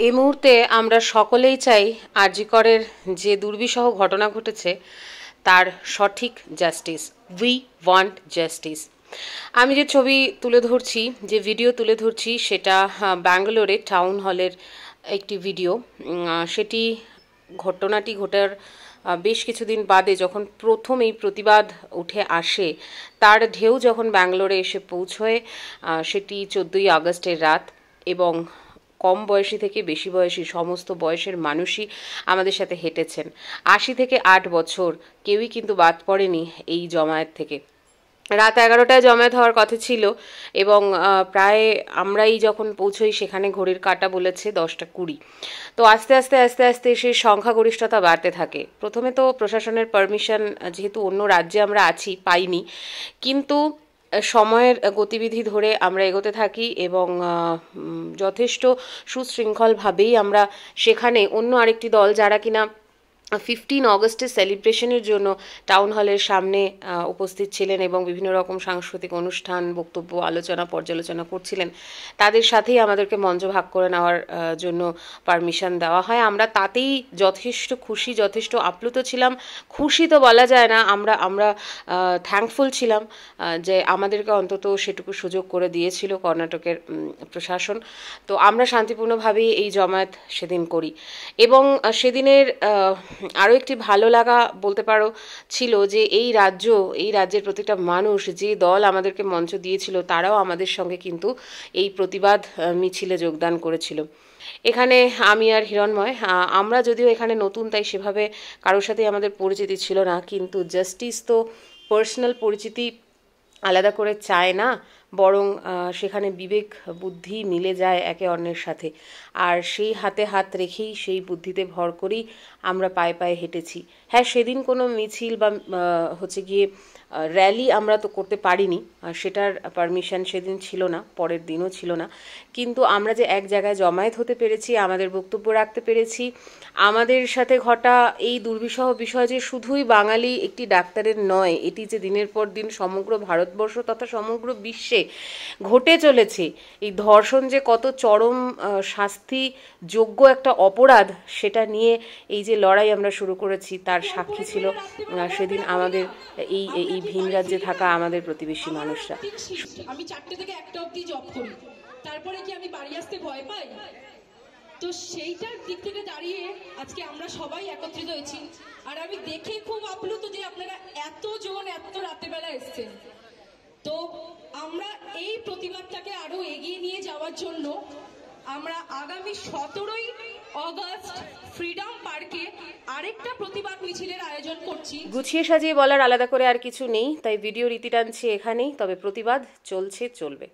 এই মুহূর্তে আমরা সকলেই চাই আরজি করের যে দুর্বিষহ ঘটনা ঘটেছে তার সঠিক জাস্টিস। We want justice. আমি যে ছবি তুলে ধরছি, যে ভিডিও তুলে ধরছি, সেটা ব্যাঙ্গালোরে টাউন হলের একটি ভিডিও। সেটি ঘটনাটি ঘটার বেশ কিছুদিন বাদে যখন প্রথম এই প্রতিবাদ উঠে আসে, তার ঢেউ যখন ব্যাঙ্গালোরে এসে পৌঁছয়, সেটি 14ই আগস্টের রাত। এবং কম বয়সী থেকে বেশি বয়সী সমস্ত বয়সের মানুষই আমাদের সাথে হেঁটেছেন। 80 থেকে 8 বছর কেউই কিন্তু বাদ পড়েনি এই জমায়েত থেকে। রাত 11টায় জমায়েত হওয়ার কথা ছিল এবং প্রায় আমরাই যখন পৌঁছই সেখানে ঘড়ির কাঁটা বলেছে 10টা 20। তো আস্তে আস্তে আস্তে আস্তে সেই সংখ্যাগরিষ্ঠতা বাড়তে থাকে। প্রথমে তো প্রশাসনের পারমিশন, যেহেতু অন্য রাজ্যে আমরা আছি, পাইনি, কিন্তু সময়ের গতিবিধি ধরে আমরা এগোতে থাকি এবং যথেষ্ট সুশৃঙ্খলভাবেই আমরা সেখানে অন্য আরেকটি দল যারা কিনা 15 অগস্টের সেলিব্রেশনের জন্য টাউন হলের সামনে উপস্থিত ছিলেন এবং বিভিন্ন রকম সাংস্কৃতিক অনুষ্ঠান, বক্তব্য, আলোচনা, পর্যালোচনা করছিলেন, তাদের সাথেই আমাদেরকে মঞ্চ ভাগ করে নেওয়ার জন্য পারমিশন দেওয়া হয়। আমরা তাতেই যথেষ্ট খুশি, যথেষ্ট আপ্লুত ছিলাম। খুশি তো বলা যায় না, আমরা থ্যাঙ্কফুল ছিলাম যে আমাদেরকে অন্তত সেটুকু সুযোগ করে দিয়েছিল কর্ণাটকের প্রশাসন। তো আমরা শান্তিপূর্ণভাবেই এই জমায়েত সেদিন করি এবং সেদিনের আরও একটি ভালো লাগা বলতে পারো ছিল যে এই রাজ্যের প্রতিটা মানুষ, যে দল আমাদেরকে মঞ্চ দিয়েছিল, তারাও আমাদের সঙ্গে কিন্তু এই প্রতিবাদ মিছিলে যোগদান করেছিল। এখানে আমি আর হিরণময়, আমরা যদিও এখানে নতুন, তাই সেভাবে কারোর সাথে আমাদের পরিচিতি ছিল না, কিন্তু জাস্টিস তো পার্সোনাল পরিচিতি আলাদা করে চায় না, বরং সেখানে বিবেক বুদ্ধি মিলে যায় একে অন্যের সাথে। আর সেই হাতে হাত রেখেই, সেই বুদ্ধিতে ভর করেই আমরা পায়ে পায়ে হেঁটেছি। হ্যাঁ, সেদিন কোনো মিছিল বা হচ্ছে গিয়ে র্যালি আমরা তো করতে পারিনি, সেটার পারমিশন সেদিন ছিল না, পরের দিনও ছিল না, কিন্তু আমরা যে এক জায়গায় জমায়েত হতে পেরেছি, আমাদের বক্তব্য রাখতে পেরেছি, আমাদের সাথে ঘটা এই দুর্বিষহ বিষয় যে শুধুই বাঙালি একটি ডাক্তারের নয়, এটি যে দিনের পর দিন সমগ্র ভারতবর্ষ তথা সমগ্র বিশ্বে ঘটে চলেছে, এই ধর্ষণ যে কত চরম শাস্তিযোগ্য একটা অপরাধ, সেটা নিয়ে এই যে লড়াই আমরা শুরু করেছি, তার সাক্ষী ছিল সেদিন আমাদের এই ভিন রাজ্যে থাকা আমাদের প্রতিবেশী মানুষরা। আমি 4টে থেকে 1টা অবধি জব করি, তারপরে কি আমি বাড়ি আসতে ভয় পাই? তো সেইটার দিক থেকে দাঁড়িয়ে আজকে আমরা সবাই একত্রিত হয়েছি। আর আমি দেখে খুব আপ্লুত যে আপনারা এতজন এত রাতের বেলা এসছেন। তো আমরা এই প্রতিবাদটাকে আরো এগিয়ে নিয়ে যাওয়ার জন্য আমরা আগামী 17ই অগস্ট ফ্রিডম পার্কে আরেকটা প্রতিবাদ মিছিলের আয়োজন করছি। গুছিয়ে সাজিয়ে বলার আলাদা করে আর কিছু নেই, তাই ভিডিও রীতি টানছি এখানেই। তবে প্রতিবাদ চলছে, চলবে।